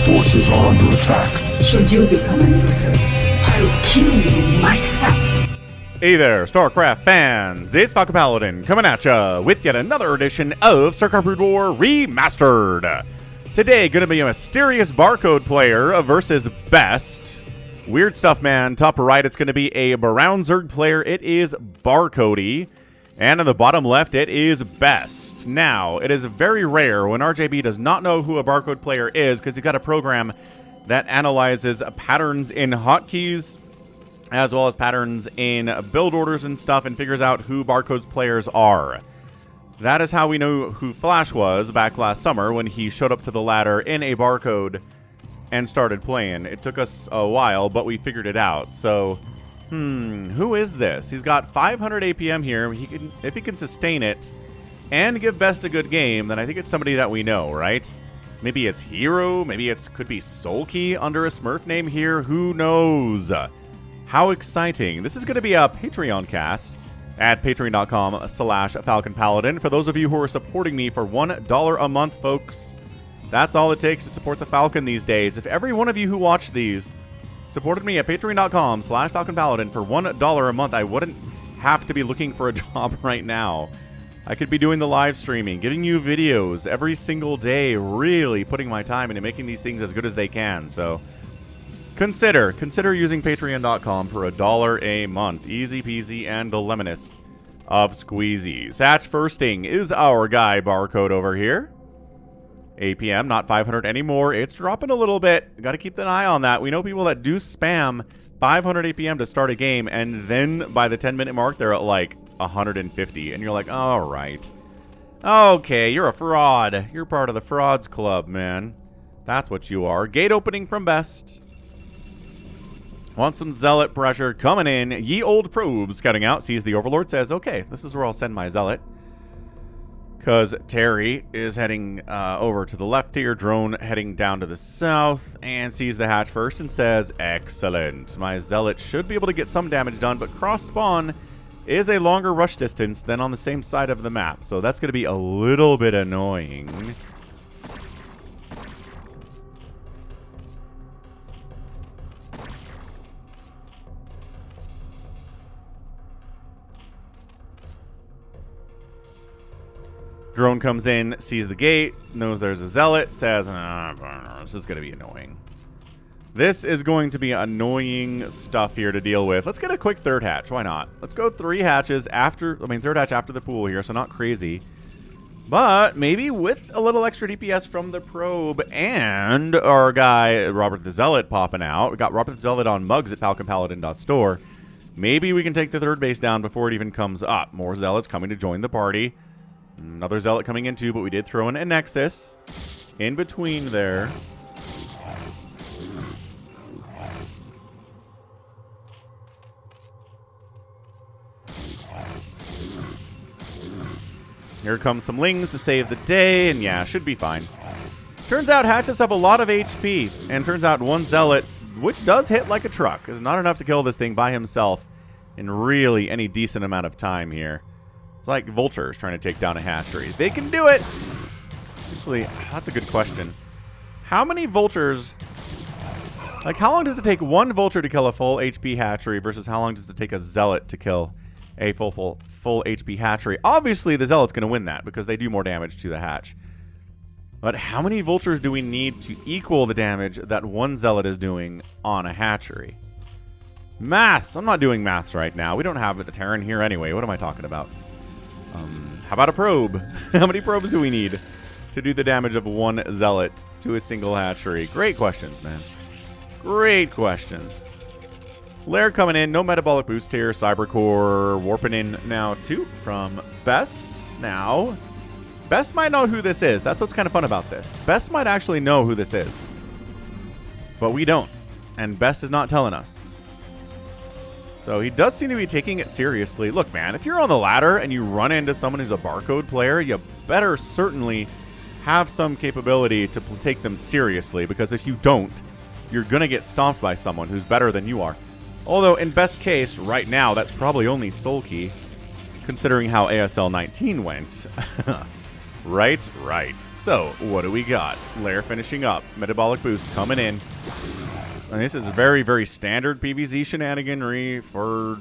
forces are under attack. Should you become a nuisance, I'll kill you myself. Hey there, StarCraft fans! It's Falcon Paladin coming at ya with yet another edition of StarCraft Brood War Remastered. Today, gonna be a mysterious Barcode player versus Best. Weird stuff, man. Top right, it's gonna be a Brown Zerg player. It is Barcodey. And on the bottom left, it is Best. Now, it is very rare when RJB does not know who a Barcode player is because he's got a program that analyzes patterns in hotkeys as well as patterns in build orders and stuff and figures out who Barcode's players are. That is how we know who Flash was back last summer when he showed up to the ladder in a Barcode and started playing. It took us a while, but we figured it out. So, who is this? He's got 500 APM here. If he can sustain it and give Best a good game, then I think it's somebody that we know, right? Maybe it's Hero. Maybe it could be Soulkey under a Smurf name here. Who knows? How exciting. This is going to be a Patreon cast at patreon.com/Falcon Paladin. For those of you who are supporting me for $1 a month, folks, that's all it takes to support the Falcon these days. If every one of you who watch these supported me at patreon.com/Falcon Paladin for $1 a month, I wouldn't have to be looking for a job right now. I could be doing the live streaming, giving you videos every single day, really putting my time into making these things as good as they can. So consider using patreon.com for $1 a month. Easy peasy and the lemonest of squeezies. Hatch firsting is our guy Barcode over here. APM, not 500 anymore. It's dropping a little bit. Got to keep an eye on that. We know people that do spam 500 APM to start a game, and then by the 10-minute mark, they're at like 150. And you're like, all right. Okay, you're a fraud. You're part of the frauds club, man. That's what you are. Gate opening from Best. Want some Zealot pressure coming in. Ye old probes scouting out. Sees the Overlord. Says, okay, this is where I'll send my Zealot. Because Terry is heading over to the left here. Drone heading down to the south. And sees the hatch first and says, excellent. My Zealot should be able to get some damage done. But cross spawn is a longer rush distance than on the same side of the map. So that's going to be a little bit annoying. Drone comes in, sees the gate, knows there's a Zealot, says, this is going to be annoying. This is going to be annoying stuff here to deal with. Let's get a quick third hatch. Why not? Let's go 3 hatches after, third hatch after the pool here, so not crazy. But maybe with a little extra DPS from the probe and our guy, Robert the Zealot, popping out. We got Robert the Zealot on mugs at falconpaladin.store. Maybe we can take the third base down before it even comes up. More Zealots coming to join the party. Another Zealot coming in too, but we did throw in a Nexus in between there. Here comes some Lings to save the day, and yeah, should be fine. Turns out hatches have a lot of HP, and turns out one Zealot, which does hit like a truck, is not enough to kill this thing by himself in really any decent amount of time here. It's like vultures trying to take down a hatchery. They can do it! Actually, that's a good question. How many vultures... Like, how long does it take one vulture to kill a full HP hatchery versus how long does it take a Zealot to kill a full HP hatchery? Obviously, the Zealot's going to win that because they do more damage to the hatch. But how many vultures do we need to equal the damage that one Zealot is doing on a hatchery? Maths! I'm not doing maths right now. We don't have a Terran here anyway. What am I talking about? How about a probe? How many probes do we need to do the damage of one Zealot to a single hatchery? Great questions, man. Great questions. Lair coming in, no metabolic boost here. Cybercore warping in now too from Best. Now, Best might know who this is. That's what's kind of fun about this. Best might actually know who this is. But we don't. And Best is not telling us. So he does seem to be taking it seriously. Look, man, if you're on the ladder and you run into someone who's a Barcode player, you better certainly have some capability to take them seriously, because if you don't, you're going to get stomped by someone who's better than you are. Although, in best case, right now, that's probably only Soulkey, considering how ASL 19 went. Right. So, what do we got? Lair finishing up. Metabolic boost coming in. And this is very, very standard PvZ shenaniganry for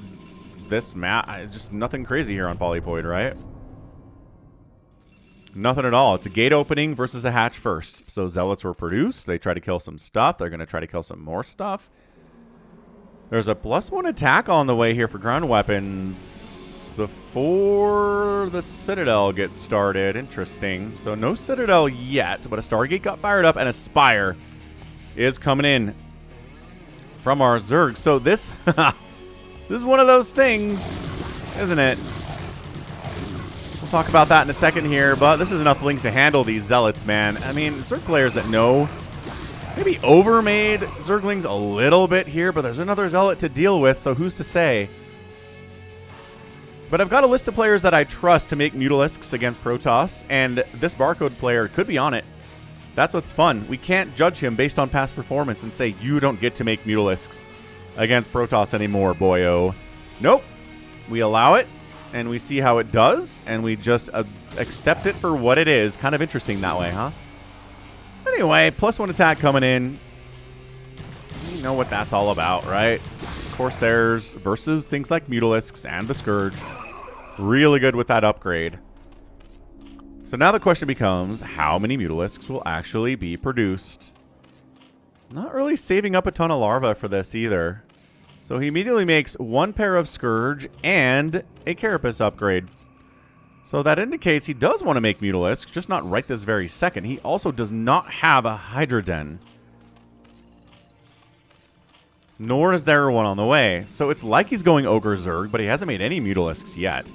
this map. Just nothing crazy here on Polypoid, right? Nothing at all. It's a gate opening versus a hatch first. So Zealots were produced. They try to kill some stuff. They're going to try to kill some more stuff. There's a +1 attack on the way here for ground weapons before the Citadel gets started. Interesting. So no Citadel yet, but a Stargate got fired up and a Spire is coming in from our Zerg. So this, this is one of those things, isn't it? We'll talk about that in a second here, but this is enough Lings to handle these Zealots, man. I mean, Zerg players that know maybe overmade Zerglings a little bit here, but there's another Zealot to deal with, so who's to say? But I've got a list of players that I trust to make Mutalisks against Protoss, and this Barcode player could be on it. That's what's fun. We can't judge him based on past performance and say, you don't get to make Mutalisks against Protoss anymore, boyo. Nope. We allow it, and we see how it does, and we just accept it for what it is. Kind of interesting that way, huh? Anyway, +1 attack coming in. You know what that's all about, right? Corsairs versus things like Mutalisks and the Scourge. Really good with that upgrade. So now the question becomes, how many Mutalisks will actually be produced? Not really saving up a ton of larvae for this either. So he immediately makes 1 pair of Scourge and a Carapace upgrade. So that indicates he does want to make Mutalisks, just not right this very second. He also does not have a Hydra Den. Nor is there one on the way. So it's like he's going Ogre Zerg, but he hasn't made any Mutalisks yet.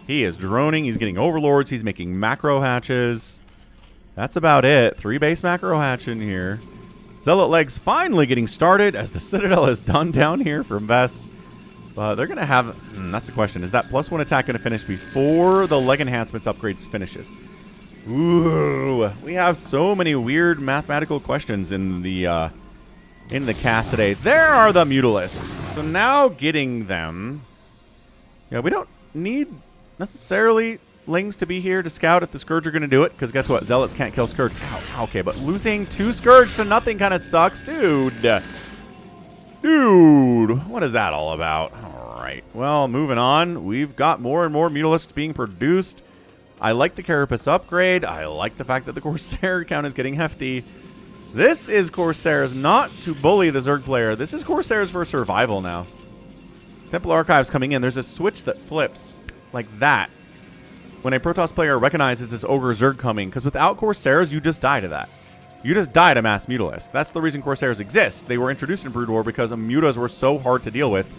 He is droning, he's getting Overlords, he's making macro hatches. That's about it. 3 base macro hatch in here. Zealot legs finally getting started as the Citadel is done down here from Vest. But they're going to have... that's the question. Is that +1 attack going to finish before the leg enhancements upgrades finishes? Ooh. We have so many weird mathematical questions in the cast today. There are the Mutalisks. So now getting them... Yeah, we don't need necessarily Lings to be here to scout if the Scourge are going to do it. Because guess what? Zealots can't kill Scourge. Ow, okay, but losing 2 Scourge to nothing kind of sucks. Dude, what is that all about? All right, well, moving on. We've got more and more Mutalisks being produced. I like the Carapace upgrade. I like the fact that the Corsair count is getting hefty. This is Corsairs not to bully the Zerg player. This is Corsairs for survival now. Temple Archives coming in. There's a switch that flips like that when a Protoss player recognizes this Ogre Zerg coming, because without Corsairs, you just die to that. You just die to mass Mutalisk. That's the reason Corsairs exist. They were introduced in Brood War because Mutas were so hard to deal with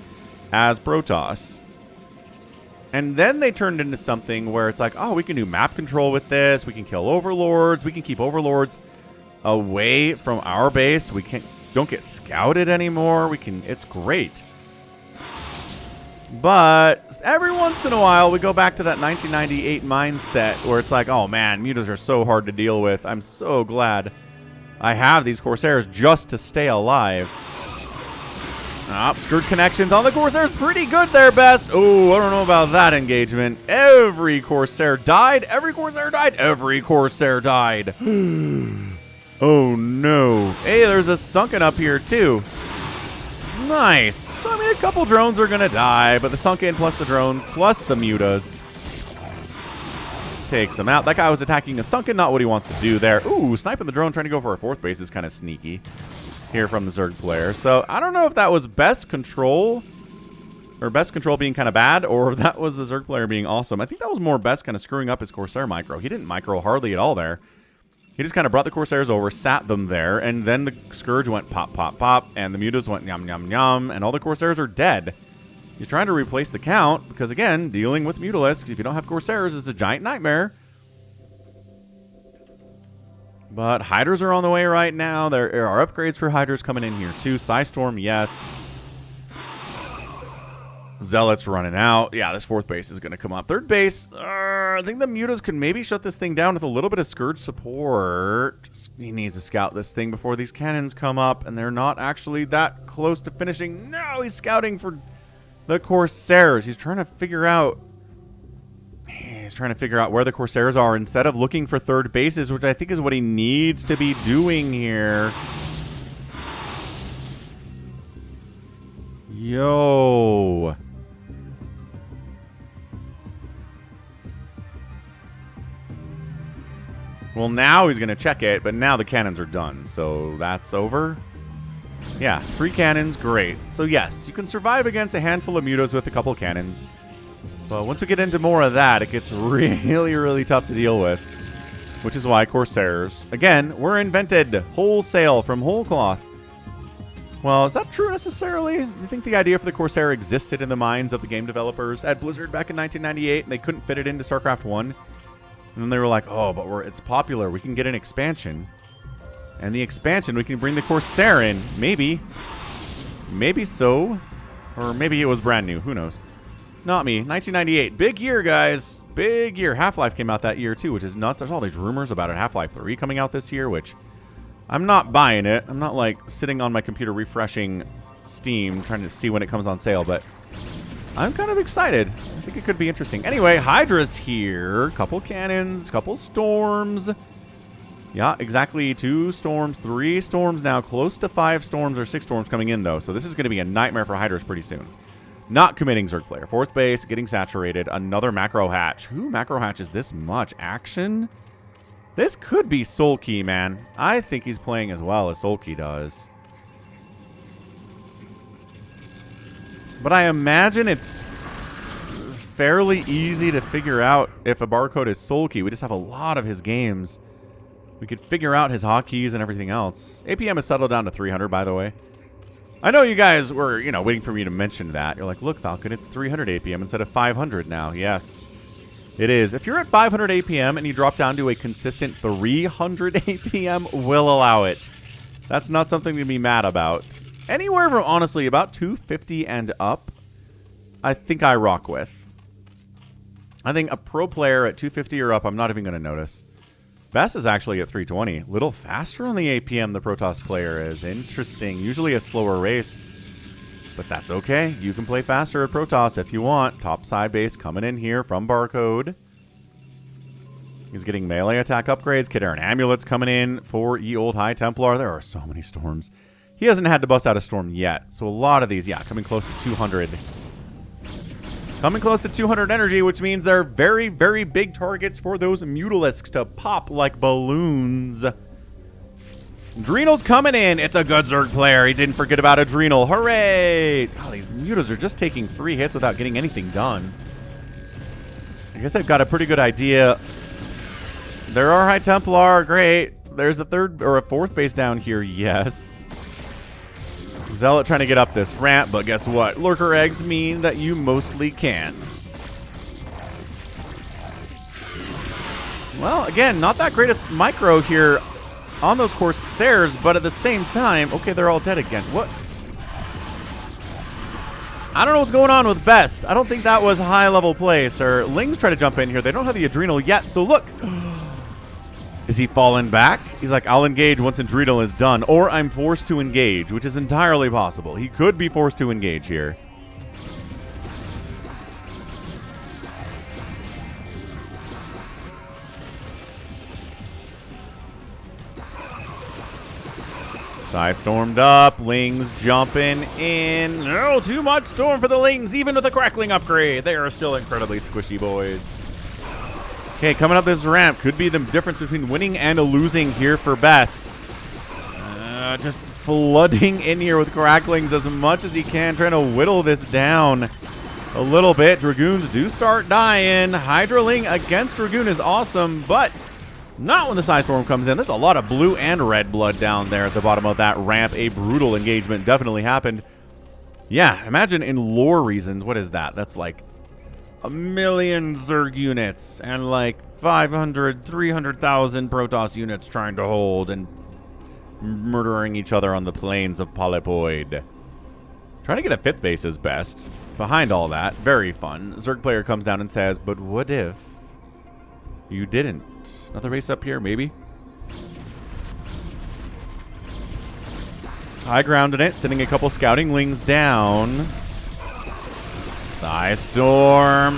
as Protoss. And then they turned into something where it's like, oh, we can do map control with this. We can kill Overlords. We can keep Overlords away from our base. We don't get scouted anymore. It's great. But every once in a while, we go back to that 1998 mindset where it's like, oh man, Mutas are so hard to deal with. I'm so glad I have these Corsairs just to stay alive. Scourge connections on the Corsairs. Pretty good there, Best. Oh, I don't know about that engagement. Every Corsair died. Every Corsair died. Every Corsair died. Oh, no. Hey, there's a Sunken up here, too. Nice. So, I mean, a couple drones are going to die, but the Sunken plus the drones plus the Mutas takes him out. That guy was attacking a Sunken, not what he wants to do there. Ooh, sniping the drone, trying to go for a 4th base is kind of sneaky here from the Zerg player. So I don't know if that was best control, or best control being kind of bad, or if that was the Zerg player being awesome. I think that was more best kind of screwing up his Corsair micro. He didn't micro hardly at all there. He just kind of brought the Corsairs over, sat them there, and then the Scourge went pop, pop, pop, and the Mutas went yum, yum, yum, and all the Corsairs are dead. He's trying to replace the count, because again, dealing with Mutalisks, if you don't have Corsairs, is a giant nightmare. But Hydras are on the way right now. There are upgrades for Hydras coming in here too. Psystorm, yes. Zealots running out. Yeah, this 4th base is going to come up. 3rd base, I think the Mutas could maybe shut this thing down with a little bit of Scourge support. He needs to scout this thing before these cannons come up, and they're not actually that close to finishing. No, he's scouting for the Corsairs. He's trying to figure out... Man, He's trying to figure out where the Corsairs are instead of looking for third bases, which I think is what he needs to be doing here. Yo. Well, now he's going to check it, but now the cannons are done, so that's over. Yeah, 3 cannons, great. So yes, you can survive against a handful of mutos with a couple cannons. But once we get into more of that, it gets really, really tough to deal with. Which is why Corsairs, again, were invented wholesale from whole cloth. Well, is that true necessarily? Do you think the idea for the Corsair existed in the minds of the game developers at Blizzard back in 1998 and they couldn't fit it into StarCraft 1? And then they were like, oh, but it's popular. We can get an expansion. And the expansion, we can bring the Corsair in. Maybe. Maybe so. Or maybe it was brand new. Who knows? Not me. 1998. Big year, guys. Big year. Half-Life came out that year, too, which is nuts. There's all these rumors about it. Half-Life 3 coming out this year, which I'm not buying it. I'm not, like, sitting on my computer refreshing Steam trying to see when it comes on sale, but I'm kind of excited. I think it could be interesting. Anyway, Hydra's here. Couple cannons, couple storms. Yeah, exactly 2 storms, 3 storms now. Close to 5 storms or 6 storms coming in, though. So this is going to be a nightmare for Hydras pretty soon. Not committing Zerg player. 4th base, getting saturated. Another macro hatch. Who macro hatches this much action? This could be Sulky, man. I think he's playing as well as Sulky does. But I imagine it's fairly easy to figure out if a Barcode is Sulky. We just have a lot of his games. We could figure out his hotkeys and everything else. APM has settled down to 300, by the way. I know you guys were, you know, waiting for me to mention that. You're like, look, Falcon, it's 300 APM instead of 500 now. Yes, it is. If you're at 500 APM and you drop down to a consistent 300 APM, we'll allow it. That's not something to be mad about. Anywhere from, honestly, about 250 and up, I think I rock with. I think a pro player at 250 or up, I'm not even going to notice. Best is actually at 320. Little faster on the APM the Protoss player is. Interesting. Usually a slower race. But that's okay. You can play faster at Protoss if you want. Top side base coming in here from Barcode. He's getting melee attack upgrades. Kid Aaron amulets coming in for Ye Old High Templar. There are so many storms. He hasn't had to bust out a storm yet. So a lot of these, yeah, coming close to 200. Coming close to 200 energy, which means they're very, very big targets for those Mutalisks to pop like balloons. Adrenal's coming in. It's a good Zerg player. He didn't forget about Adrenal. Hooray! Oh, these Mutas are just taking 3 hits without getting anything done. I guess they've got a pretty good idea. There are High Templar. Great. There's a 3rd or a 4th base down here. Yes. Zealot trying to get up this ramp, but guess what? Lurker eggs mean that you mostly can't. Well, again, not that greatest micro here on those Corsairs, but at the same time, okay, they're all dead again. What? I don't know what's going on with Best. I don't think that was a high-level play, sir. Ling's trying to jump in here. They don't have the Adrenal yet, so look. Is he fallen back? He's like, I'll engage once Adrenal is done, or I'm forced to engage, which is entirely possible. He could be forced to engage here. Side stormed up. Lings jumping in. No, too much storm for the Lings, even with a crackling upgrade. They are still incredibly squishy, boys. Okay, coming up this ramp could be the difference between winning and losing here for Best. Just flooding in here with cracklings as much as he can, trying to whittle this down a little bit. Dragoons do start dying. Hydraling against Dragoon is awesome, but not when the Side Storm comes in. There's a lot of blue and red blood down there at the bottom of that ramp. A brutal engagement definitely happened. Yeah, imagine in lore reasons, what is that? That's like 1 million Zerg units and like 500, 300,000 Protoss units trying to hold and murdering each other on the plains of Polypoid. Trying to get a 5th base is best. Behind all that, very fun. Zerg player comes down and says, but what if you didn't? Another base up here, maybe? High grounded it, sending a couple scouting Lings down. Side Storm.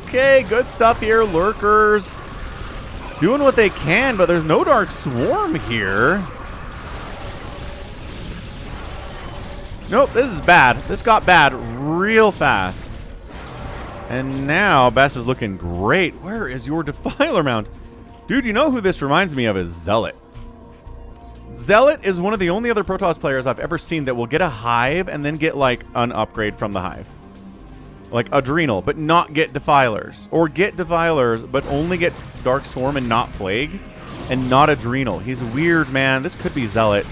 Okay, good stuff here. Lurkers doing what they can, but there's no Dark Swarm here. Nope, this is bad. This got bad real fast. And now Bess is looking great. Where is your Defiler Mound? Dude, you know who this reminds me of is Zealot. Zealot is one of the only other Protoss players I've ever seen that will get a Hive and then get like an upgrade from the Hive. Like Adrenal, but not get Defilers. Or get Defilers, but only get Dark Swarm and not Plague. And not Adrenal. He's weird, man. This could be Zealot.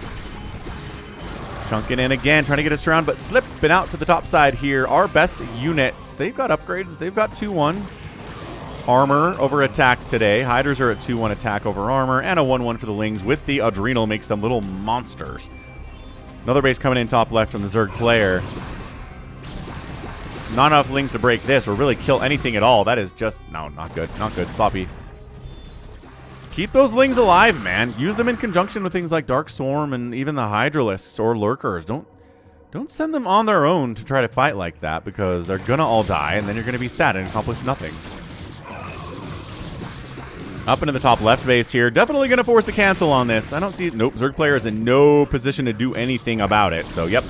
Chunking in again, trying to get us around, but slipping out to the top side here. Our best units. They've got upgrades. They've got 2-1. Armor over attack today. Hydras are at 2-1 attack over armor, and a 1-1 for the Lings with the Adrenal makes them little monsters. Another base coming in top left from the Zerg player. Not enough Lings to break this or really kill anything at all. That is just, no, not good. Not good. Sloppy. Keep those Lings alive, man. Use them in conjunction with things like Dark Swarm and even the Hydralisks or Lurkers. Don't send them on their own to try to fight like that, because they're gonna all die, and then you're gonna be sad and accomplish nothing. Up into the top left base here. Definitely going to force a cancel on this. I don't see it. Nope. Zerg player is in no position to do anything about it. So, yep.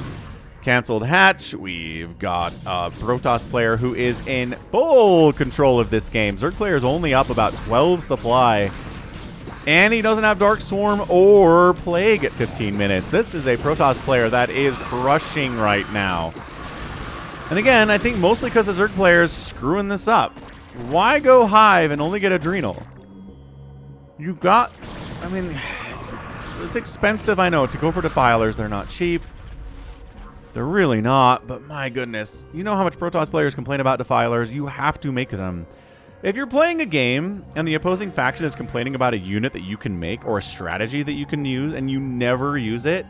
Canceled hatch. We've got a Protoss player who is in full control of this game. Zerg player is only up about 12 supply. And he doesn't have Dark Swarm or Plague at 15 minutes. This is a Protoss player that is crushing right now. And again, I think mostly because the Zerg player is screwing this up. Why go Hive and only get Adrenal? You got, I mean, it's expensive, I know, to go for Defilers. They're not cheap. They're really not, but my goodness. You know how much Protoss players complain about Defilers. You have to make them. If you're playing a game and the opposing faction is complaining about a unit that you can make or a strategy that you can use and you never use it,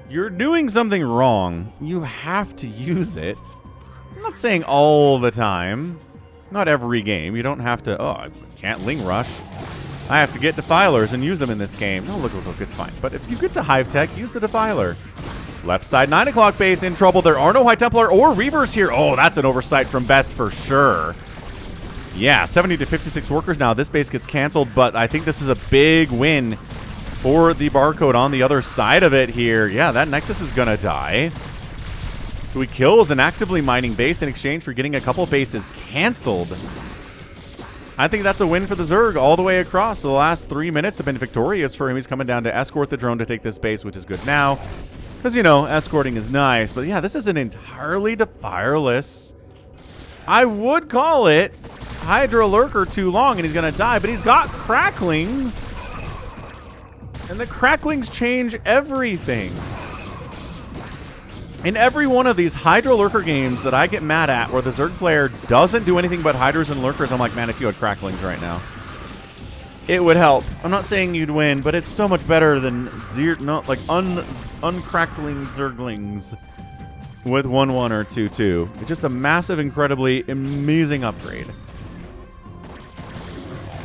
you're doing something wrong. You have to use it. I'm not saying all the time. Not every game. You don't have to, oh, I can't Ling Rush. I have to get Defilers and use them in this game. Oh, look, it's fine. But if you get to Hive Tech, use the Defiler. Left side 9 o'clock base in trouble. There are no High Templar or Reavers here. Oh, that's an oversight from Best for sure. Yeah, 70 to 56 workers now. This base gets canceled, but I think this is a big win for the Barcode on the other side of it here. Yeah, that Nexus is going to die. So he kills an actively mining base in exchange for getting a couple bases canceled. I think that's a win for the Zerg all the way across. The last 3 minutes have been victorious for him. He's coming down to escort the drone to take this base, which is good now. Because, you know, escorting is nice. But, yeah, this is an entirely Defileless. I would call it Hydra Lurker too long, and he's going to die. But he's got Cracklings. And the Cracklings change everything. In every one of these Hydra Lurker games that I get mad at where the Zerg player doesn't do anything but Hydras and Lurkers, I'm like, man, if you had Cracklings right now, it would help. I'm not saying you'd win, but it's so much better than uncrackling Zerglings with 1-1 or 2-2. It's just a massive, incredibly amazing upgrade.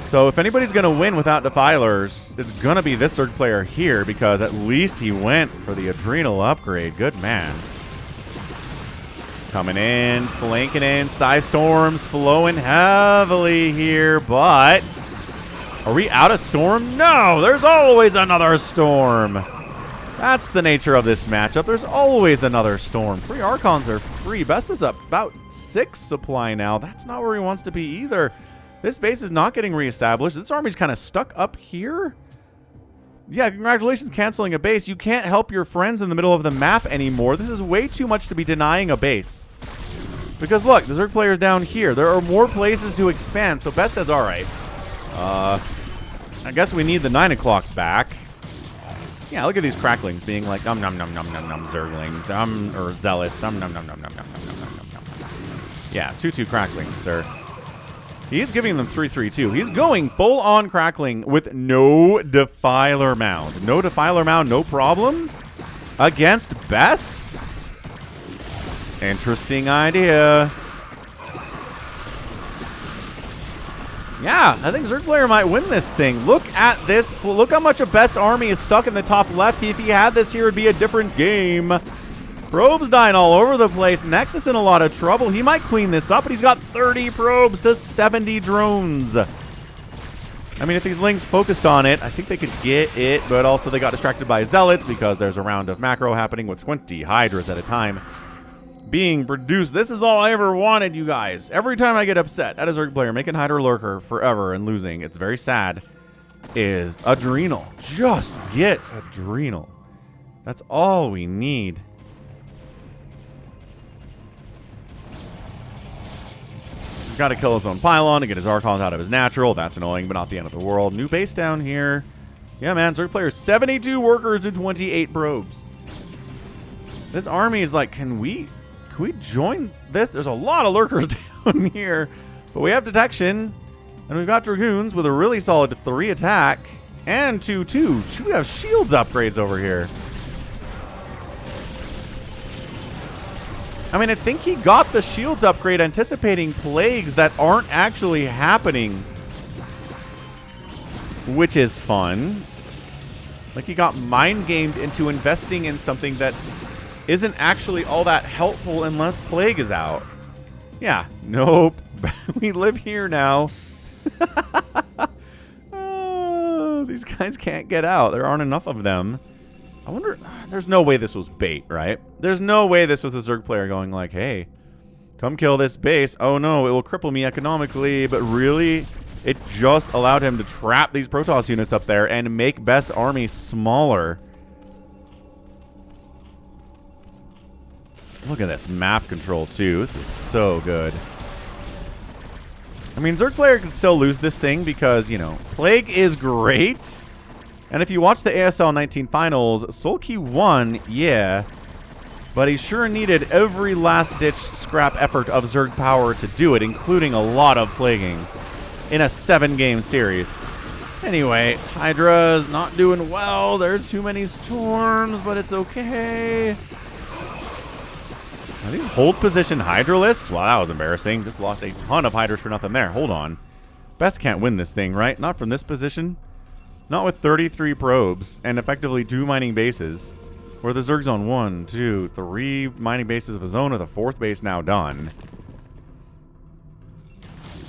So if anybody's going to win without Defilers, it's going to be this Zerg player here, because at least he went for the Adrenal upgrade. Good man. Coming in, flanking in, Psy Storms flowing heavily here, but are we out of Storm? No, there's always another Storm. That's the nature of this matchup. There's always another Storm. Free Archons are free. Best is up about 6 supply now. That's not where he wants to be either. This base is not getting reestablished. This army's kind of stuck up here. Yeah, congratulations canceling a base. You can't help your friends in the middle of the map anymore. This is way too much to be denying a base. Because look, the Zerg player's down here. There are more places to expand. So Best says, all right, I guess we need the 9 o'clock back. Yeah, look at these Cracklings being like, nom nom nom nom nom nom Zerglings, or Zealots, nom nom nom nom nom nom nom nom nom nom. Yeah, 2-2 Cracklings, sir. He's giving them 3-3-2. He's going full-on Crackling with no Defiler Mound. No Defiler Mound, no problem. Against Best? Interesting idea. Yeah, I think Zerg player might win this thing. Look at this. Look how much of Best's army is stuck in the top left. If he had this here, it would be a different game. Probes dying all over the place. Nexus in a lot of trouble. He might clean this up, but he's got 30 probes to 70 drones. I mean, if these Lings focused on it, I think they could get it, but also they got distracted by Zealots because there's a round of macro happening with 20 Hydras at a time being produced. This is all I ever wanted, you guys. Every time I get upset at a Zerg player making Hydra Lurker forever and losing, it's very sad, is Adrenal. Just get Adrenal. That's all we need. Got to kill his own pylon to get his Archons out of his natural. That's annoying, but not the end of the world. New base down here. Yeah, man. Zerg players, 72 workers to 28 probes. This army is like, can we join this? There's a lot of lurkers down here, but we have detection, and we've got Dragoons with a really solid 3 attack and 2-2. We have shields upgrades over here. I mean, I think he got the shields upgrade anticipating plagues that aren't actually happening, which is fun. Like, he got mind-gamed into investing in something that isn't actually all that helpful unless plague is out. Yeah, nope. We live here now. Oh, these guys can't get out. There aren't enough of them. I wonder, there's no way this was bait, right? There's no way this was a Zerg player going like, hey, come kill this base. Oh no, it will cripple me economically. But really, it just allowed him to trap these Protoss units up there and make Best's army smaller. Look at this map control too. This is so good. I mean, Zerg player can still lose this thing because, you know, Plague is great. And if you watch the ASL 19 finals, Sulky won, yeah. But he sure needed every last-ditch scrap effort of Zerg power to do it, including a lot of plaguing in a 7-game series. Anyway, Hydra's not doing well. There are too many storms, but it's okay. Are these hold position Hydralisks? Wow, that was embarrassing. Just lost a ton of Hydras for nothing there. Hold on. Best can't win this thing, right? Not from this position. Not with 33 probes and effectively 2 mining bases. Where the Zerg's on 1, 2, 3 mining bases of his own with a 4th base now done.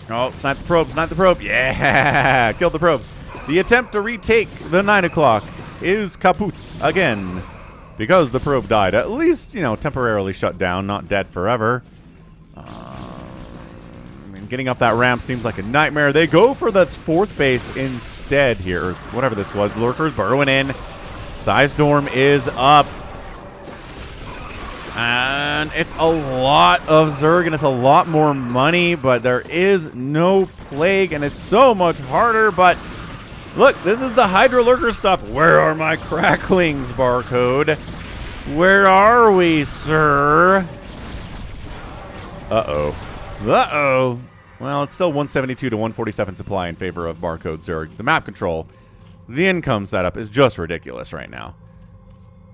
Oh, snipe the probe, snipe the probe. Yeah, killed the probe. The attempt to retake the 9 o'clock is kaput again. Because the probe died. At least, you know, temporarily shut down, not dead forever. Getting up that ramp seems like a nightmare. They go for the 4th base instead here, or whatever this was. Lurkers burrowing in. Psystorm is up. And it's a lot of Zerg, and it's a lot more money, but there is no plague, and it's so much harder. But look, this is the Hydra Lurker stuff. Where are my cracklings, Barcode? Where are we, sir? Uh-oh. Uh-oh. Well, it's still 172 to 147 supply in favor of Barcode Zerg. The map control, the income setup is just ridiculous right now.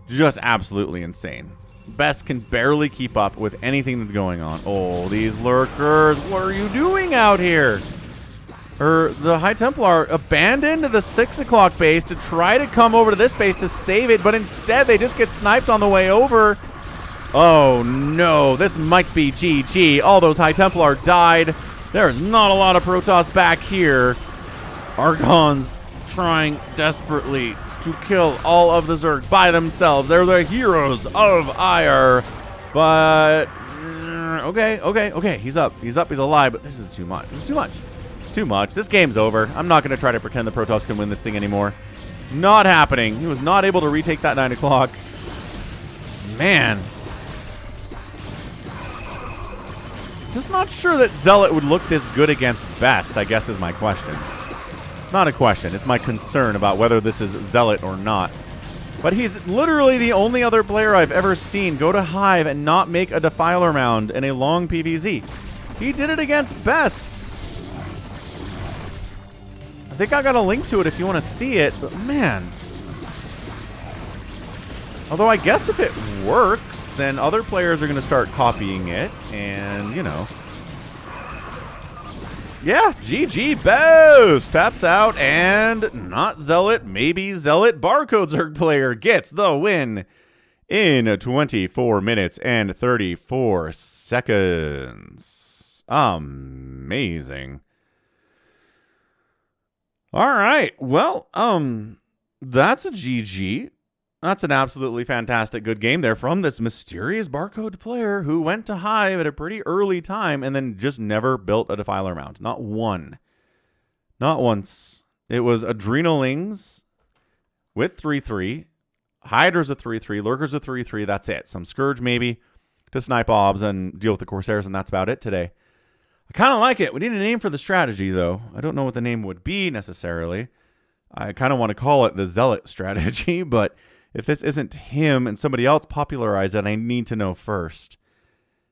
Just absolutely insane. Best can barely keep up with anything that's going on. Oh, these lurkers. What are you doing out here? The High Templar abandoned the 6 o'clock base to try to come over to this base to save it, but instead they just get sniped on the way over. Oh, no. This might be GG. All those High Templar died. There's not a lot of Protoss back here. Archons trying desperately to kill all of the Zerg by themselves. They're the heroes of Ire. But, okay. He's up. He's alive, but this is too much. This is too much. Too much. This game's over. I'm not going to try to pretend the Protoss can win this thing anymore. Not happening. He was not able to retake that 9 o'clock. Man. Just not sure that Zealot would look this good against Best, I guess is my question. Not a question. It's my concern about whether this is Zealot or not. But he's literally the only other player I've ever seen go to Hive and not make a Defiler Mound in a long PvZ. He did it against Best. I think I got a link to it if you want to see it, but man. Although I guess if it works, then other players are going to start copying it, and, you know. Yeah, GG Best taps out, and not Zealot, maybe Zealot. Barcode Zerg player gets the win in 24 minutes and 34 seconds. Amazing. All right. Well, that's a GG. That's an absolutely fantastic good game there from this mysterious Barcode player who went to Hive at a pretty early time and then just never built a Defiler mount. Not one. Not once. It was Adrenalings with 3-3. Hydra's a 3-3. Lurker's a 3-3. That's it. Some Scourge maybe to snipe obs and deal with the Corsairs, and that's about it today. I kind of like it. We need a name for the strategy, though. I don't know what the name would be necessarily. I kind of want to call it the Zealot strategy, but if this isn't him and somebody else popularized it, I need to know first.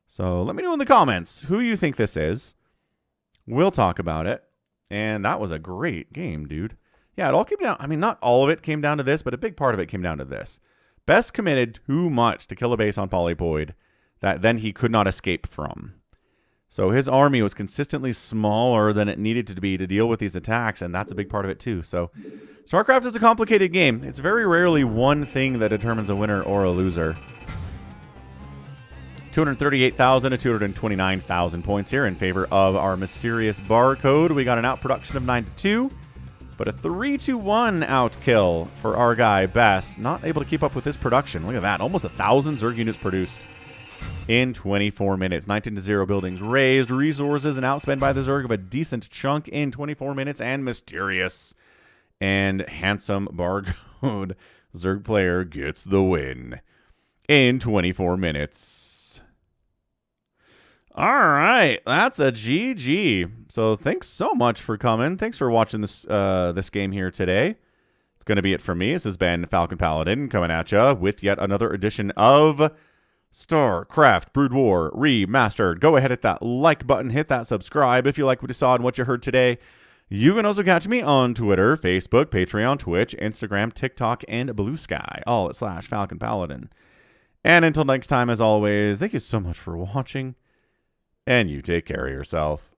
So let me know in the comments who you think this is. We'll talk about it. And that was a great game, dude. Yeah, it all came down. I mean, not all of it came down to this, but a big part of it came down to this. Best committed too much to kill a base on Polypoid that then he could not escape from. So his army was consistently smaller than it needed to be to deal with these attacks, and that's a big part of it too. So StarCraft is a complicated game. It's very rarely one thing that determines a winner or a loser. 238,000 to 229,000 points here in favor of our mysterious Barcode. We got an outproduction of 9-2, but a 3-1 outkill for our guy Best. Not able to keep up with his production. Look at that. Almost 1,000 Zerg units produced in 24 minutes. 19-0 buildings raised. Resources and outspent by the Zerg of a decent chunk in 24 minutes. And mysterious and handsome Barcode Zerg player gets the win in 24 minutes. All right, that's a GG. So thanks so much for coming. Thanks for watching this this game here today. It's going to be it for me. This has been Falcon Paladin coming at you with yet another edition of StarCraft Brood War Remastered. Go ahead, hit that like button, hit that subscribe if you like what you saw and what you heard today. You can also catch me on Twitter, Facebook, Patreon, Twitch, Instagram, TikTok, and Blue Sky, all at /Falcon Paladin. And until next time, as always, thank you so much for watching, and you take care of yourself.